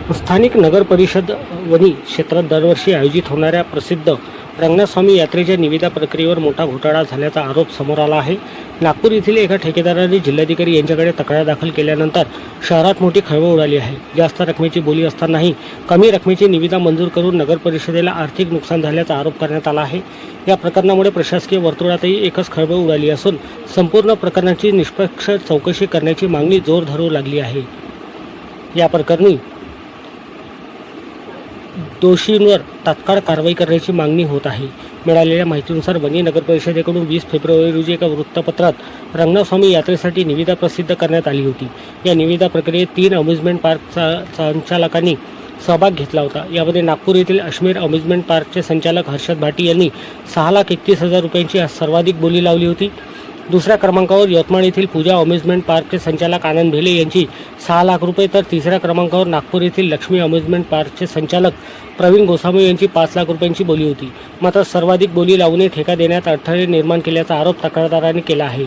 स्थानिक नगर परिषद वनी क्षेत्रात दरवर्षी आयोजित होणाऱ्या प्रसिद्ध रंगनाथस्वामी यात्रेच्या निविदा प्रक्रियेवर मोठा घोटाळा झाल्याचा आरोप समोर आला आहे। नागपूर येथील एका ठेकेदाराने जिल्हाधिकारी यांच्याकडे तक्रार दाखल केल्यानंतर शहरात मोठी खळबळ उडाली आहे। जास्त रकमेची बोली असतानाही कमी रकमेची निविदा मंजूर करून नगर परिषदेला आर्थिक नुकसान झाल्याचा आरोप करण्यात आला आहे। या प्रकरणामुळे प्रशासकीय वर्तुळातही एकच खळबळ उडाली असून संपूर्ण प्रकरणाची निष्पक्ष चौकशी करण्याची मागणी जोर धरू लागली आहे। या प्रकरणी दोषींवर तात्काळ कारवाई करण्याची मागणी होत आहे। मिळालेल्या माहितीनुसार वनी नगर परिषदेकडून 20 फेब्रुवारी रोजी एका वृत्तपत्रात रंगनाथस्वामी यात्रेसाठी निविदा प्रसिद्ध करण्यात आली होती। या निविदा प्रक्रियेत 3 अम्युजमेंट पार्क संचालकांनी सहभाग घेतला होता। यामध्ये नागपूर येथील अश्मीर अम्युजमेंट पार्कचे संचालक हर्षद भाटी यांनी 6,31,000 रुपयांची सर्वाधिक बोली लावली होती। दुसऱ्या क्रमांकावर यवतमाळ येथील पूजा अम्युजमेंट पार्कचे संचालक आनंद भेले यांची 6 लाख रुपये, तर तिसऱ्या क्रमांकावर नागपूर येथील लक्ष्मी अम्युजमेंट पार्कचे संचालक प्रवीण गोसावी यांची 5 लाख रुपयांची बोली होती। मात्र सर्वाधिक बोली लावून ठेका देण्यात अडथळे निर्माण केल्याचा आरोप तक्रारदारांनी केला आहे।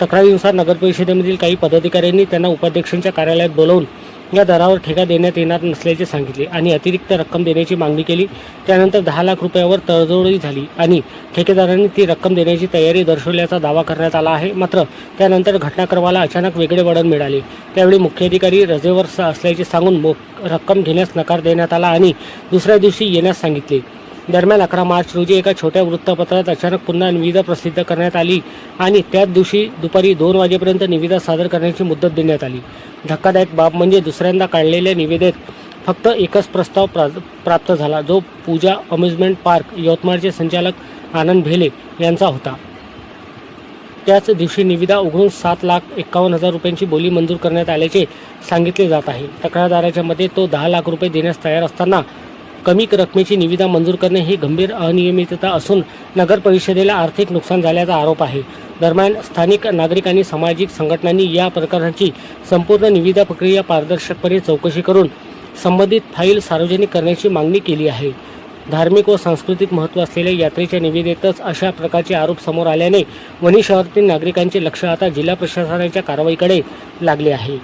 तक्रारीनुसार नगर परिषदेमधील काही पदाधिकाऱ्यांनी त्यांना उपाध्यक्षांच्या कार्यालयात बोलावून या दरावर ठेका देण्यात येणार नसल्याचे सांगितले आणि अतिरिक्त रक्कम देण्याची मागणी केली। त्यानंतर 10 लाख रुपयावर तडजोड झाली आणि ठेकेदारांनी ती रक्कम देण्याची तयारी दर्शवल्याचा दावा करण्यात आला आहे। मात्र त्यानंतर घटनाक्रमाला अचानक वेगळे वळण मिळाले। त्यावेळी मुख्याधिकारी रजेवर असल्याचे सांगून रक्कम घेण्यास नकार देण्यात आला आणि दुसऱ्या दिवशी येण्यास सांगितले। दरम्यान 11 मार्च रोजी एका छोट्या वृत्तपत्रात अचानक पुन्हा निविदा प्रसिद्ध करण्यात आली आणि त्याच दिवशी दुपारी 2 वाजेपर्यंत निविदा सादर करण्याची मुदत देण्यात आली। धक्कादायक बाब म्हणजे दुसऱ्यांदा काढलेल्या निविदेत फक्त एकच प्रस्ताव प्राप्त झाला, जो पूजा अम्युजमेंट पार्क यवतमाळचे संचालक आनंद भेले यांचा होता। त्याच दिवशी निविदा उघडून 7,51,000 रुपयांची बोली मंजूर करण्यात आल्याचे सांगितले जात आहे। तक्रारदाराच्या मते तो 10 लाख रुपये देण्यास तयार असताना कमी रकमेची निविदा मंजूर करणे ही गंभीर अनियमितता असून नगर परिषदेला आर्थिक नुकसान झाल्याचा आरोप आहे। दरम्यान स्थानिक नागरिक आणि सामाजिक संघटनांनी या प्रकरणाची संपूर्ण निविदा प्रक्रिया पारदर्शकपणे चौकशी करून संबंधित फाईल सार्वजनिक करण्याची मागणी केली आहे। धार्मिक व सांस्कृतिक महत्त्व असलेल्या यात्रेच्या निविदेतच अशा प्रकारचे आरोप समोर आल्याने वणी शहरातील नागरिकांचे लक्ष आता जिल्हा प्रशासनाच्या कारवाईकडे लागले आहे।